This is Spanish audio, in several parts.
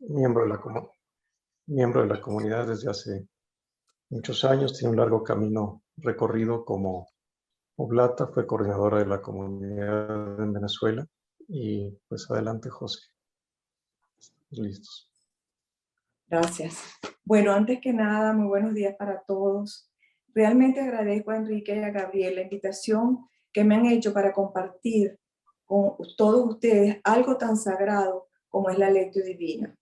miembro de la, miembro de la comunidad desde hace muchos años, tiene un largo camino recorrido como oblata, fue coordinadora de la comunidad en Venezuela y pues adelante, José. Listos. Gracias. Bueno, antes que nada, muy buenos días para todos. Realmente agradezco a Enrique y a Gabriel la invitación que me han hecho para compartir con todos ustedes algo tan sagrado como es la Lectio Divina.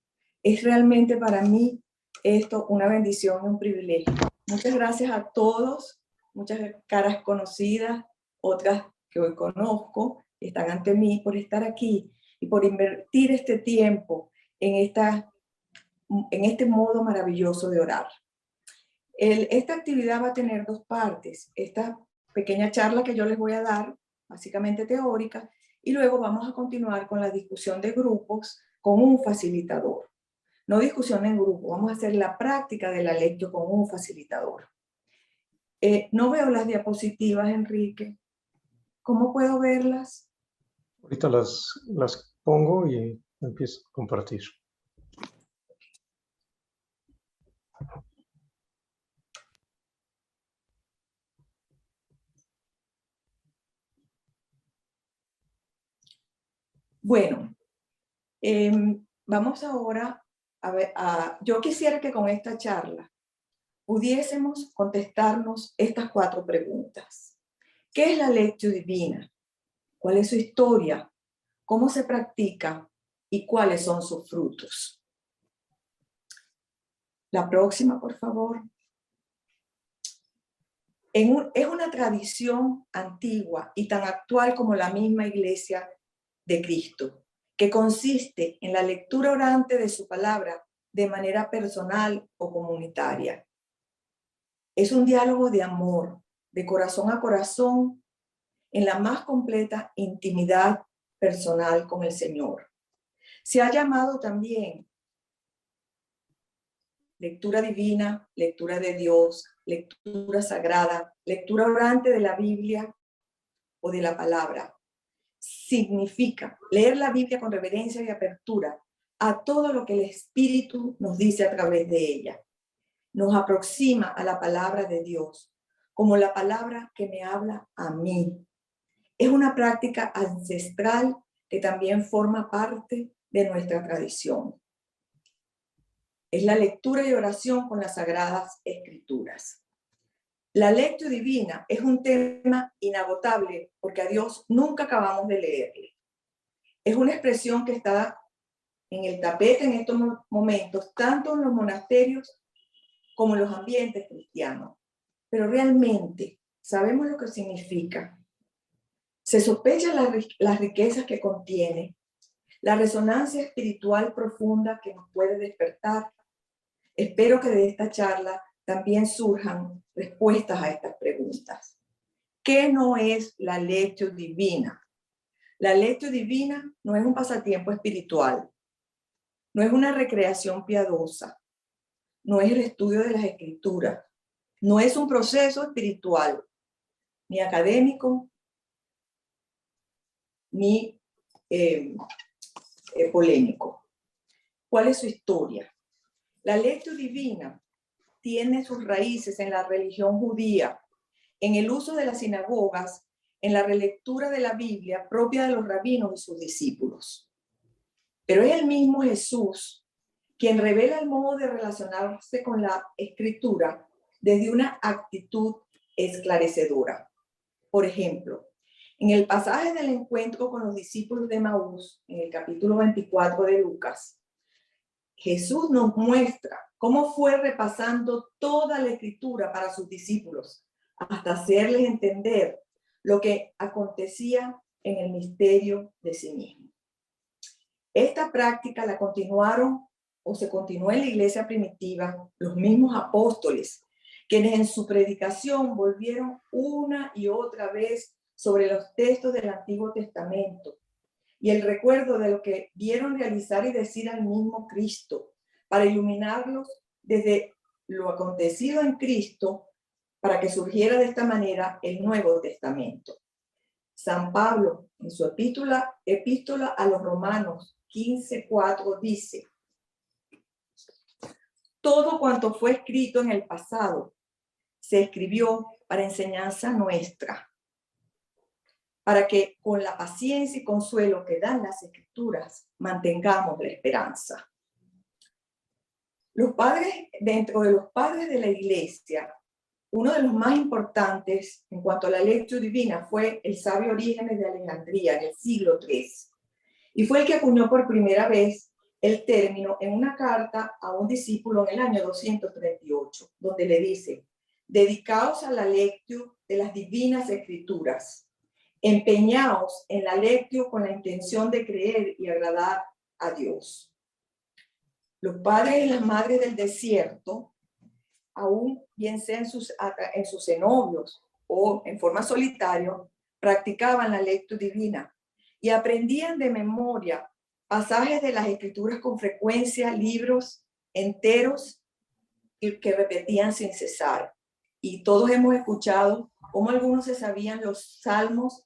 Es realmente para mí esto una bendición y un privilegio. Muchas gracias a todos, muchas caras conocidas, otras que hoy conozco, están ante mí por estar aquí y por invertir este tiempo en este modo maravilloso de orar. Esta actividad va a tener dos partes. Esta pequeña charla que yo les voy a dar, básicamente teórica, y luego vamos a continuar con la discusión de grupos con un facilitador. No discusión en grupo, vamos a hacer la práctica de la lectio con un facilitador. No veo las diapositivas, Enrique. ¿Cómo puedo verlas? Ahorita las pongo y empiezo a compartir. Bueno, vamos ahora a ver, yo quisiera que con esta charla pudiésemos contestarnos estas 4 preguntas. ¿Qué es la Lectio Divina? ¿Cuál es su historia? ¿Cómo se practica? ¿Y cuáles son sus frutos? La próxima, por favor. Es una tradición antigua y tan actual como la misma Iglesia de Cristo, que consiste en la lectura orante de su palabra de manera personal o comunitaria. Es un diálogo de amor, de corazón a corazón, en la más completa intimidad personal con el Señor. Se ha llamado también lectura divina, lectura de Dios, lectura sagrada, lectura orante de la Biblia o de la palabra. Significa leer la Biblia con reverencia y apertura a todo lo que el Espíritu nos dice a través de ella. Nos aproxima a la palabra de Dios, como la palabra que me habla a mí. Es una práctica ancestral que también forma parte de nuestra tradición. Es la lectura y oración con las Sagradas Escrituras. La Lectio Divina es un tema inagotable porque a Dios nunca acabamos de leerle. Es una expresión que está en el tapete en estos momentos, tanto en los monasterios como en los ambientes cristianos. Pero realmente sabemos lo que significa. Se sospechan las riquezas que contiene, la resonancia espiritual profunda que nos puede despertar. Espero que de esta charla también surjan respuestas a estas preguntas. ¿Qué no es la Lectio Divina? La Lectio Divina no es un pasatiempo espiritual, no es una recreación piadosa, no es el estudio de las Escrituras, no es un proceso espiritual, ni académico, ni polémico. ¿Cuál es su historia? La Lectio Divina tiene sus raíces en la religión judía, en el uso de las sinagogas, en la relectura de la Biblia propia de los rabinos y sus discípulos. Pero es el mismo Jesús quien revela el modo de relacionarse con la Escritura desde una actitud esclarecedora. Por ejemplo, en el pasaje del encuentro con los discípulos de Maús, en el capítulo 24 de Lucas, Jesús nos muestra cómo fue repasando toda la Escritura para sus discípulos, hasta hacerles entender lo que acontecía en el misterio de sí mismo. Esta práctica la continuaron o se continuó en la iglesia primitiva los mismos apóstoles, quienes en su predicación volvieron una y otra vez sobre los textos del Antiguo Testamento y el recuerdo de lo que vieron realizar y decir al mismo Cristo, para iluminarlos desde lo acontecido en Cristo, para que surgiera de esta manera el Nuevo Testamento. San Pablo, en su epístola a los Romanos 15:4, dice: Todo cuanto fue escrito en el pasado se escribió para enseñanza nuestra, para que con la paciencia y consuelo que dan las Escrituras mantengamos la esperanza. Los padres, dentro de los padres de la Iglesia, uno de los más importantes en cuanto a la lectio divina fue el sabio Orígenes de Alejandría en el siglo III, y fue el que acuñó por primera vez el término en una carta a un discípulo en el año 238, donde le dice: dedicaos a la lectio de las divinas escrituras, empeñaos en la lectio con la intención de creer y agradar a Dios. Los padres y las madres del desierto, aún bien sea en sus cenobios o en forma solitaria, practicaban la lectio divina y aprendían de memoria pasajes de las escrituras con frecuencia, libros enteros que repetían sin cesar. Y todos hemos escuchado cómo algunos se sabían los salmos,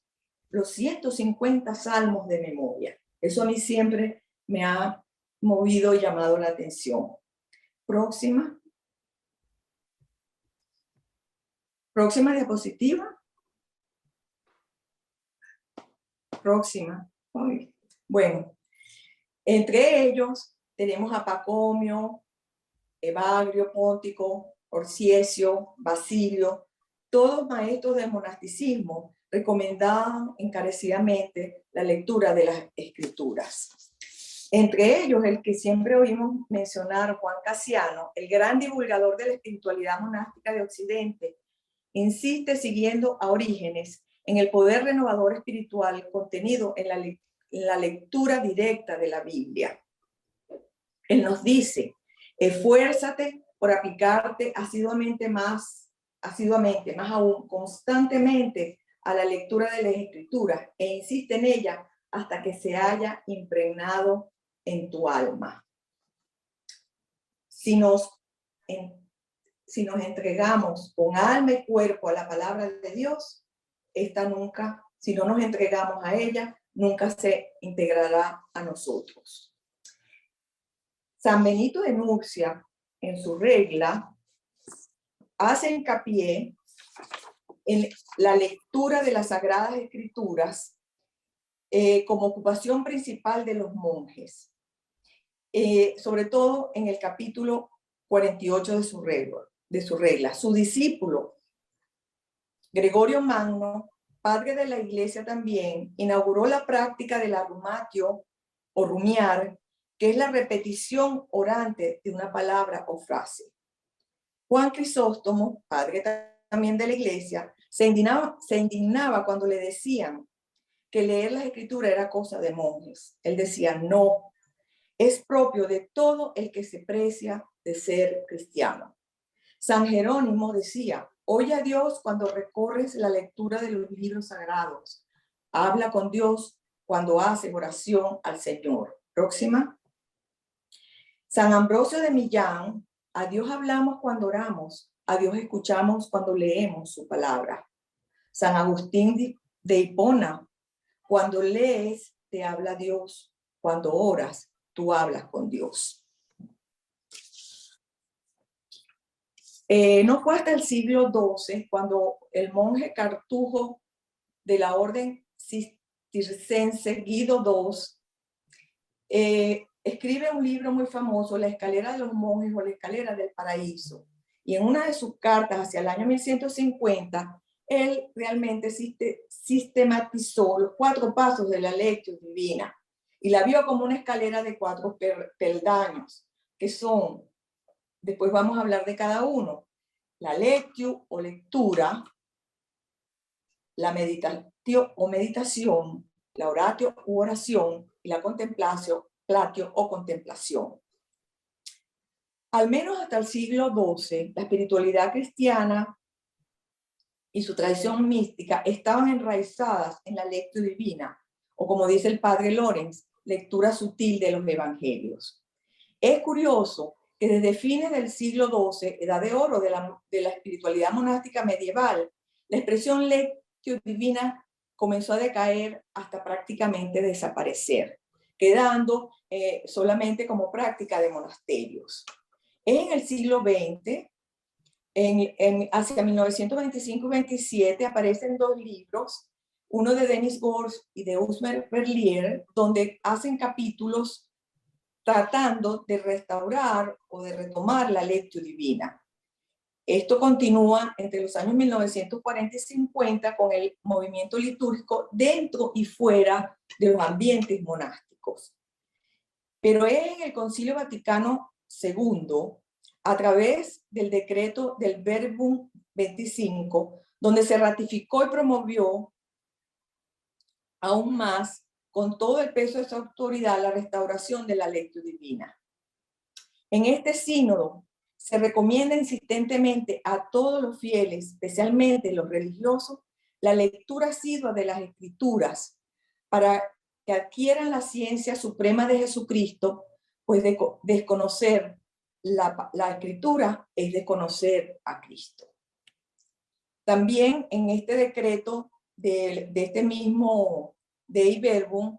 los 150 salmos de memoria. Eso a mí siempre me ha movido y llamado la atención. Próxima diapositiva. Próxima. Bueno, entre ellos tenemos a Pacomio, Evagrio, Póntico, Orsiesio, Basilio, todos maestros del monasticismo recomendaban encarecidamente la lectura de las escrituras. Entre ellos, el que siempre oímos mencionar, Juan Casiano, el gran divulgador de la espiritualidad monástica de Occidente, insiste, siguiendo a Orígenes, en el poder renovador espiritual contenido en la lectura directa de la Biblia. Él nos dice: esfuérzate por aplicarte asiduamente, más aún constantemente a la lectura de las Escrituras e insiste en ella hasta que se haya impregnado en tu alma. Si nos entregamos con alma y cuerpo a la palabra de Dios, esta nunca, si no nos entregamos a ella, nunca se integrará a nosotros. San Benito de Nursia, en su regla, hace hincapié en la lectura de las Sagradas Escrituras como ocupación principal de los monjes, sobre todo en el capítulo 48 de su regla. Su discípulo, Gregorio Magno, padre de la Iglesia también, inauguró la práctica de la rumatio o rumiar, que es la repetición orante de una palabra o frase. Juan Crisóstomo, padre también de la Iglesia, se indignaba cuando le decían que leer las Escrituras era cosa de monjes. Él decía: no, es propio de todo el que se precia de ser cristiano. San Jerónimo decía: oye a Dios cuando recorres la lectura de los libros sagrados. Habla con Dios cuando haces oración al Señor. Próxima. San Ambrosio de Millán: a Dios hablamos cuando oramos, a Dios escuchamos cuando leemos su palabra. San Agustín de Hipona: cuando lees, te habla Dios. Cuando oras, tú hablas con Dios. No fue hasta el siglo XII cuando el monje cartujo de la orden cisterciense, Guido II, escribe un libro muy famoso, La escalera de los monjes o La escalera del paraíso. Y en una de sus cartas hacia el año 1150, él realmente sistematizó los 4 pasos de la lectio divina y la vio como una escalera de 4 peldaños, que son, después vamos a hablar de cada uno: la lectio o lectura, la meditatio o meditación, la oratio u oración y la platio o contemplación. Al menos hasta el siglo XII, la espiritualidad cristiana y su tradición mística estaban enraizadas en la lectio divina, o como dice el padre Lorenz, lectura sutil de los evangelios. Es curioso que desde fines del siglo XII, edad de oro de la espiritualidad monástica medieval, la expresión lectio divina comenzó a decaer hasta prácticamente desaparecer, quedando solamente como práctica de monasterios. En el siglo XX, hacia 1925-27, aparecen dos libros, uno de Denis Gors y de Usmer Berlier, donde hacen capítulos tratando de restaurar o de retomar la Lectio Divina. Esto continúa entre los años 1940 y 50 con el movimiento litúrgico dentro y fuera de los ambientes monásticos. Pero es en el Concilio Vaticano II, a través del decreto del Verbum 25, donde se ratificó y promovió aún más, con todo el peso de su autoridad, la restauración de la Lectio Divina. En este sínodo se recomienda insistentemente a todos los fieles, especialmente los religiosos, la lectura asidua de las Escrituras para que adquieran la ciencia suprema de Jesucristo, pues desconocer la Escritura es desconocer a Cristo. También en este decreto de este mismo Dei Verbum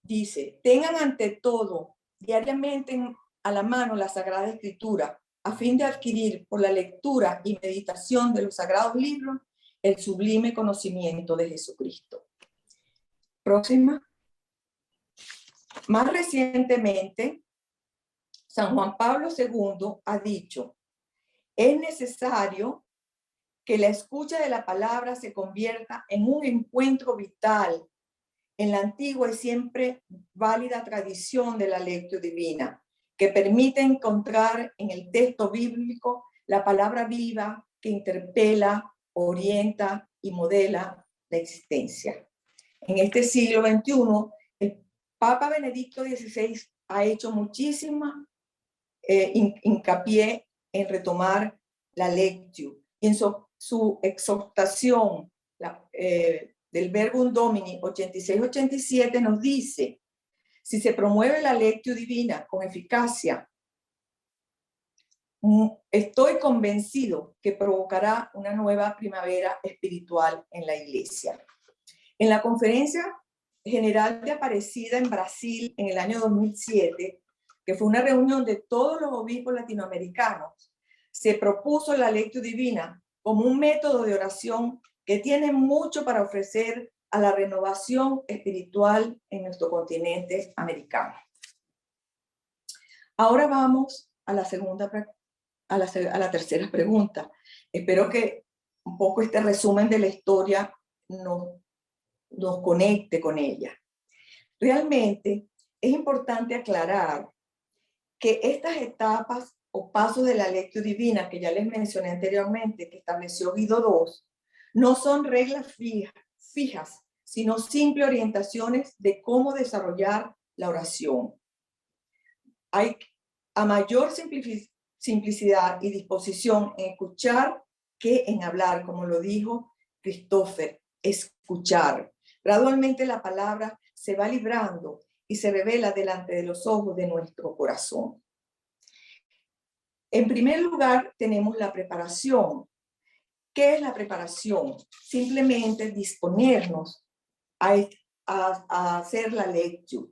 dice: tengan ante todo diariamente a la mano la Sagrada Escritura, a fin de adquirir por la lectura y meditación de los sagrados libros el sublime conocimiento de Jesucristo. Próxima. Más recientemente, San Juan Pablo II ha dicho: es necesario que la escucha de la palabra se convierta en un encuentro vital en la antigua y siempre válida tradición de la Lectio Divina, que permite encontrar en el texto bíblico la palabra viva que interpela, orienta y modela la existencia. En este siglo XXI, el Papa Benedicto XVI ha hecho muchísima hincapié en retomar la Lectio, y en su exhortación del Verbum Domini 86-87 nos dice: si se promueve la Lectio Divina con eficacia, estoy convencido que provocará una nueva primavera espiritual en la Iglesia. En la Conferencia General de Aparecida en Brasil en el año 2007, que fue una reunión de todos los obispos latinoamericanos, se propuso la Lectio Divina como un método de oración que tiene mucho para ofrecer a la renovación espiritual en nuestro continente americano. Ahora vamos a la tercera pregunta. Espero que un poco este resumen de la historia nos conecte con ella. Realmente es importante aclarar que estas etapas o pasos de la Lectio Divina que ya les mencioné anteriormente, que estableció Guido II, no son reglas fijas, sino simples orientaciones de cómo desarrollar la oración. Hay a mayor simplicidad y disposición en escuchar que en hablar, como lo dijo Christopher, escuchar. Gradualmente la palabra se va librando y se revela delante de los ojos de nuestro corazón. En primer lugar, tenemos la preparación. ¿Qué es la preparación? Simplemente disponernos a hacer la lectio.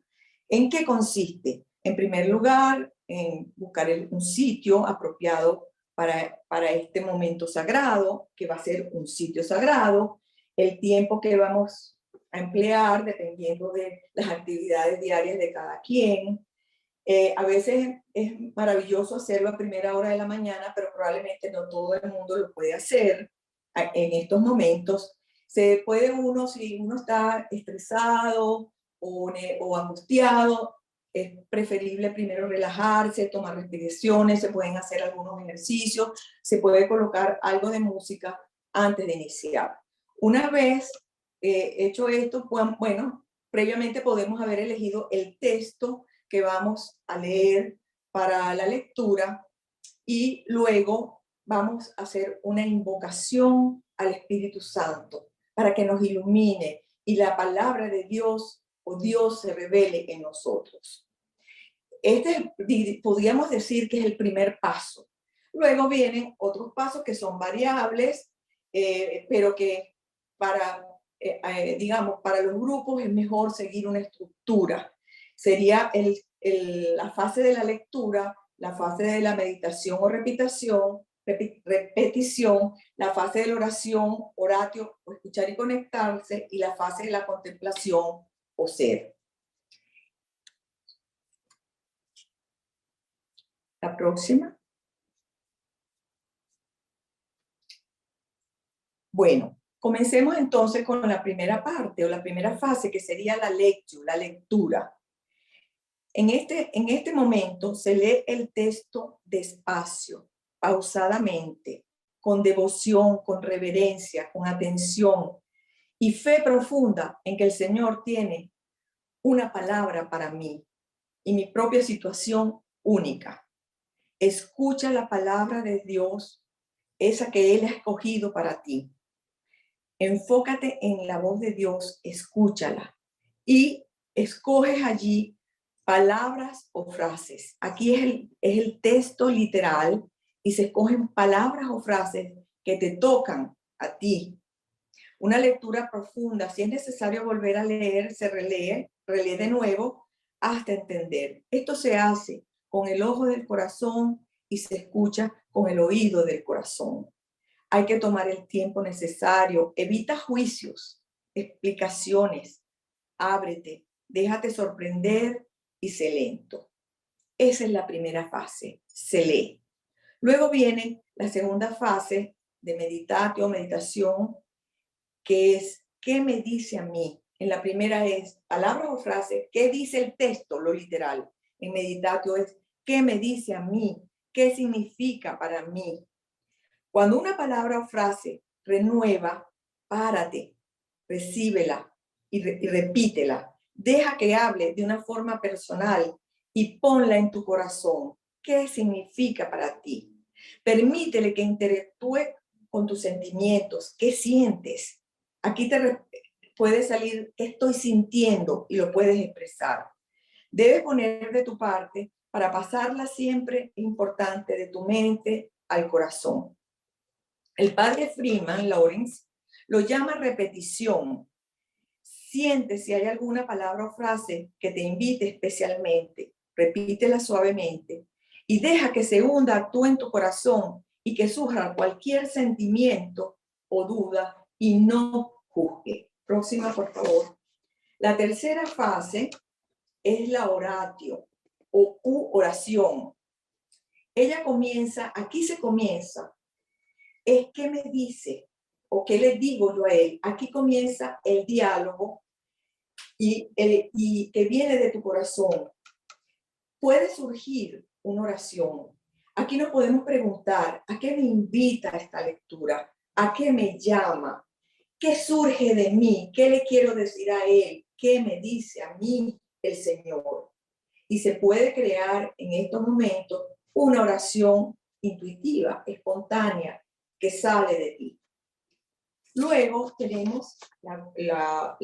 ¿En qué consiste? En primer lugar, en buscar un sitio apropiado para este momento sagrado, que va a ser un sitio sagrado, el tiempo que vamos a emplear dependiendo de las actividades diarias de cada quien. A veces es maravilloso hacerlo a primera hora de la mañana, pero probablemente no todo el mundo lo puede hacer en estos momentos. Se puede uno, si uno está estresado o angustiado, es preferible primero relajarse, tomar respiraciones, se pueden hacer algunos ejercicios, se puede colocar algo de música antes de iniciar. Una vez hecho esto, bueno, previamente podemos haber elegido el texto que vamos a leer para la lectura y luego vamos a hacer una invocación al Espíritu Santo para que nos ilumine y la palabra de Dios o Dios se revele en nosotros. Este podríamos decir que es el primer paso. Luego vienen otros pasos que son variables, pero que digamos, para los grupos es mejor seguir una estructura. Sería la fase de la lectura, la fase de la meditación o repetición, la fase de la oración, oratio o escuchar y conectarse, y la fase de la contemplación o ser. La próxima. Bueno, comencemos entonces con la primera parte o la primera fase, que sería la lectura. En este momento se lee el texto despacio, pausadamente, con devoción, con reverencia, con atención y fe profunda en que el Señor tiene una palabra para mí y mi propia situación única. Escucha la palabra de Dios, esa que Él ha escogido para ti. Enfócate en la voz de Dios, escúchala y escoges allí palabras o frases. Aquí es el texto literal y se escogen palabras o frases que te tocan a ti. Una lectura profunda, si es necesario volver a leer, se relee de nuevo hasta entender. Esto se hace con el ojo del corazón y se escucha con el oído del corazón. Hay que tomar el tiempo necesario, evita juicios, explicaciones, ábrete, déjate sorprender y sé lento. Esa es la primera fase, se lee. Luego viene la segunda fase de meditatio, meditación, que es ¿qué me dice a mí? En la primera es palabras o frases, ¿qué dice el texto? Lo literal. En meditatio es ¿qué me dice a mí? ¿Qué significa para mí? Cuando una palabra o frase renueva, párate, recíbela y repítela. Deja que hable de una forma personal y ponla en tu corazón. ¿Qué significa para ti? Permítele que interactúe con tus sentimientos. ¿Qué sientes? Aquí puede salir qué estoy sintiendo y lo puedes expresar. Debes poner de tu parte para pasarla siempre importante de tu mente al corazón. El padre Freeman Lawrence lo llama repetición. Siente si hay alguna palabra o frase que te invite especialmente, repítela suavemente y deja que se hunda, actúe en tu corazón y que surja cualquier sentimiento o duda y no juzgue. Próxima, por favor. La tercera fase es la oratio o oración. Ella comienza, aquí se comienza, es qué me dice o qué le digo yo a él. Aquí comienza el diálogo y que viene de tu corazón. Puede surgir una oración. Aquí nos podemos preguntar, ¿a qué me invita esta lectura? ¿A qué me llama? ¿Qué surge de mí? ¿Qué le quiero decir a él? ¿Qué me dice a mí el Señor? Y se puede crear en estos momentos una oración intuitiva, espontánea, que sale de ti. Luego tenemos la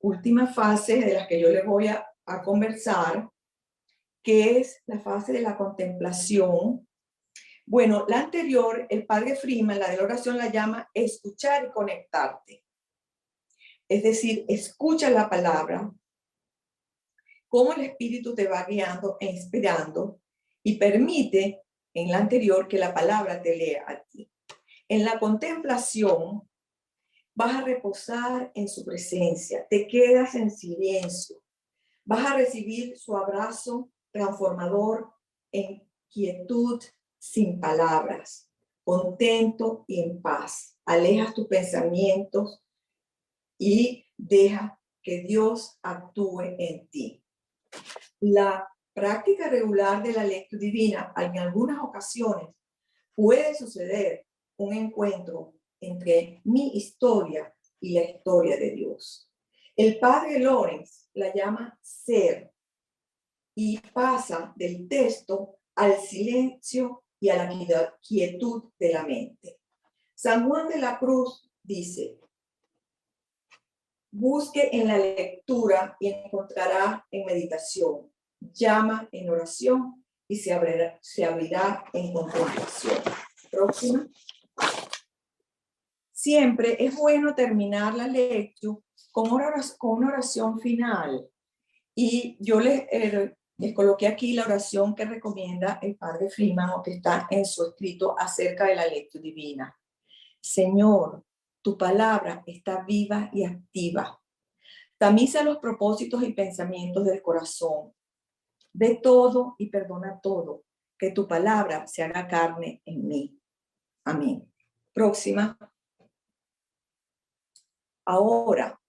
última fase de la que yo les voy a conversar, que es la fase de la contemplación. Bueno, la anterior, el padre Freeman, la de la oración, la llama escuchar y conectarte. Es decir, escucha la palabra, cómo el Espíritu te va guiando e inspirando y permite en la anterior que la palabra te lea a ti. En la contemplación vas a reposar en su presencia, te quedas en silencio, vas a recibir su abrazo transformador en quietud sin palabras, contento y en paz. Alejas tus pensamientos y deja que Dios actúe en ti. La práctica regular de la lectura divina, en algunas ocasiones, puede suceder un encuentro entre mi historia y la historia de Dios. El padre Lawrence la llama ser y pasa del texto al silencio y a la quietud de la mente. San Juan de la Cruz dice: busque en la lectura y encontrará en meditación. Llama en oración y se abrirá en contemplación. Próxima. Siempre es bueno terminar la lectura con una oración final. Y yo les Les coloqué aquí la oración que recomienda el padre Freeman, o que está en su escrito acerca de la lectura divina. Señor, tu palabra está viva y activa. Tamiza los propósitos y pensamientos del corazón. Ve todo y perdona todo. Que tu palabra se haga carne en mí. Amén. Próxima. Ahora,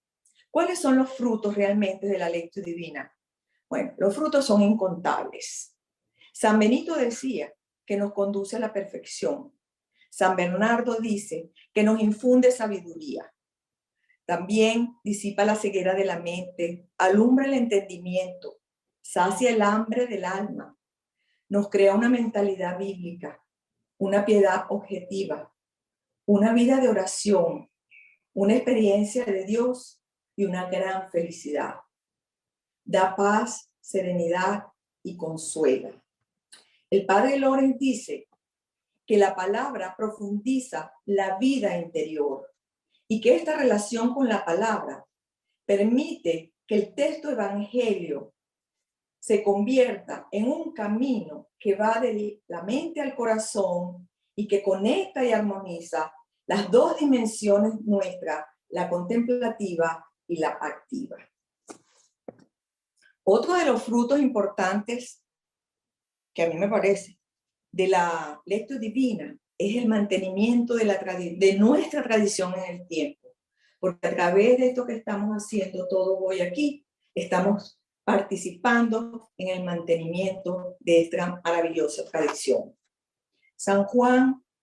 ¿cuáles son los frutos realmente de la lectura divina? Bueno, los frutos son incontables. San Benito decía que nos conduce a la perfección. San Bernardo dice que nos infunde sabiduría. También disipa la ceguera de la mente, alumbra el entendimiento, sacia el hambre del alma, nos crea una mentalidad bíblica, una piedad objetiva, una vida de oración, una experiencia de Dios y una gran felicidad. Da paz, serenidad y consuela. El padre Lorenz dice que la palabra profundiza la vida interior y que esta relación con la palabra permite que el texto evangelio se convierta en un camino que va de la mente al corazón y que conecta y armoniza las dos dimensiones nuestras, la contemplativa y la activa. Otro de los frutos importantes que a mí me parece de la lectura divina es el mantenimiento de nuestra tradición en el tiempo. Porque a través de esto que estamos haciendo todo hoy aquí, estamos participando en el mantenimiento de esta maravillosa tradición.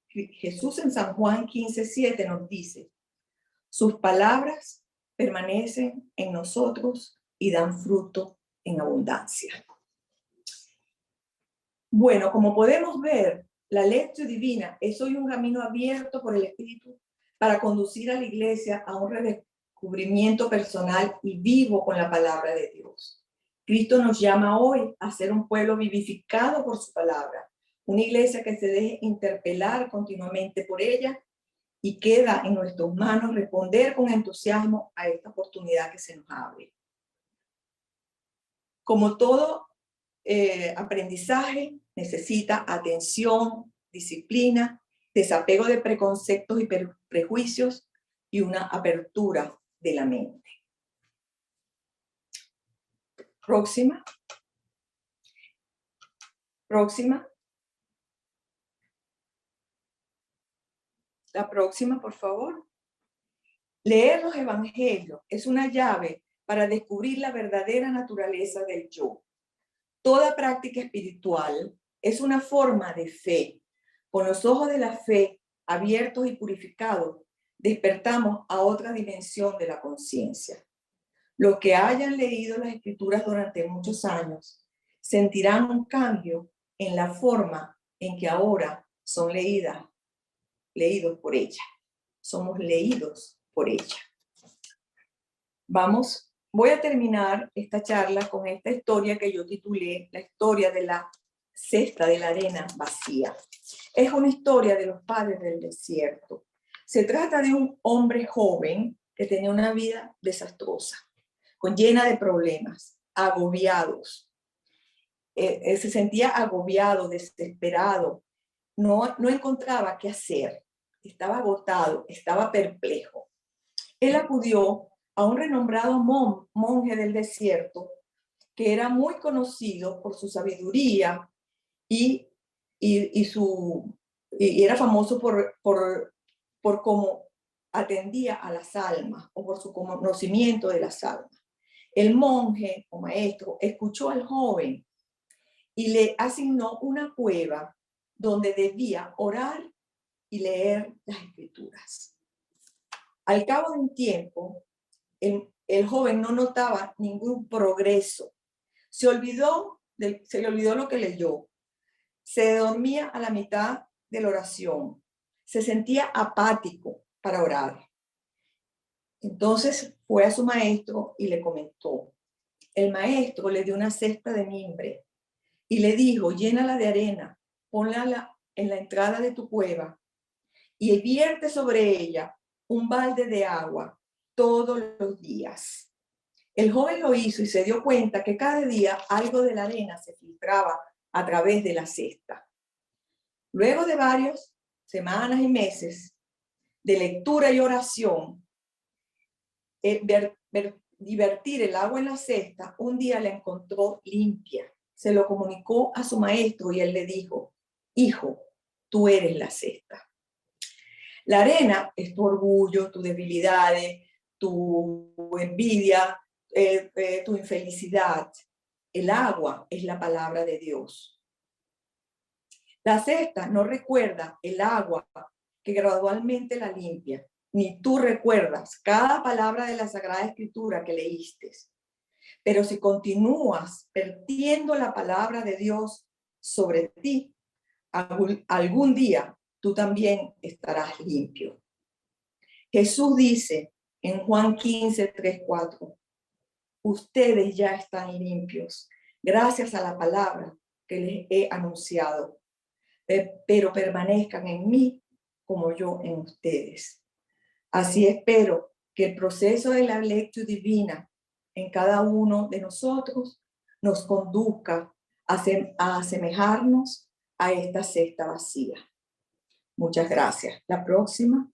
Jesús en San Juan 15:7 nos dice: sus palabras permanecen en nosotros y dan fruto en abundancia. Bueno, como podemos ver, la lectura divina es hoy un camino abierto por el Espíritu para conducir a la Iglesia a un redescubrimiento personal y vivo con la palabra de Dios. Cristo nos llama hoy a ser un pueblo vivificado por su palabra, una Iglesia que se deje interpelar continuamente por ella, y queda en nuestras manos responder con entusiasmo a esta oportunidad que se nos abre. Como todo aprendizaje, necesita atención, disciplina, desapego de preconceptos y prejuicios y una apertura de la mente. Próxima. Próxima. La próxima, por favor. Leer los evangelios es una llave para descubrir la verdadera naturaleza del yo. Toda práctica espiritual es una forma de fe. Con los ojos de la fe abiertos y purificados, despertamos a otra dimensión de la conciencia. Los que hayan leído las escrituras durante muchos años sentirán un cambio en la forma en que ahora son leídos por ella. Somos leídos por ella. Voy a terminar esta charla con esta historia que yo titulé La historia de la cesta de la arena vacía. Es una historia de los padres del desierto. Se trata de un hombre joven que tenía una vida desastrosa, llena de problemas, agobiados. Se sentía agobiado, desesperado, no encontraba qué hacer, estaba agotado, estaba perplejo. Él acudió a un renombrado monje del desierto que era muy conocido por su sabiduría y era famoso por cómo atendía a las almas o por su conocimiento de las almas. El monje o maestro escuchó al joven y le asignó una cueva donde debía orar y leer las escrituras. Al cabo de un tiempo, el joven no notaba ningún progreso. Se le olvidó lo que leyó. Se dormía a la mitad de la oración. Se sentía apático para orar. Entonces fue a su maestro y le comentó. El maestro le dio una cesta de mimbre y le dijo: llénala de arena, ponla en la entrada de tu cueva y vierte sobre ella un balde de agua todos los días. El joven lo hizo y se dio cuenta que cada día algo de la arena se filtraba a través de la cesta. Luego de varias semanas y meses de lectura y oración, divertir el agua en la cesta, un día la encontró limpia. Se lo comunicó a su maestro y él le dijo: hijo, tú eres la cesta. La arena es tu orgullo, tus debilidades, tu envidia, tu infelicidad. El agua es la palabra de Dios. La cesta no recuerda el agua que gradualmente la limpia, ni tú recuerdas cada palabra de la Sagrada Escritura que leíste. Pero si continúas vertiendo la palabra de Dios sobre ti, algún día tú también estarás limpio. Jesús dice en Juan 15, 3, 4, ustedes ya están limpios gracias a la palabra que les he anunciado, pero permanezcan en mí como yo en ustedes. Así espero que el proceso de la lectura divina en cada uno de nosotros nos conduzca a asemejarnos a esta cesta vacía. Muchas gracias. La próxima.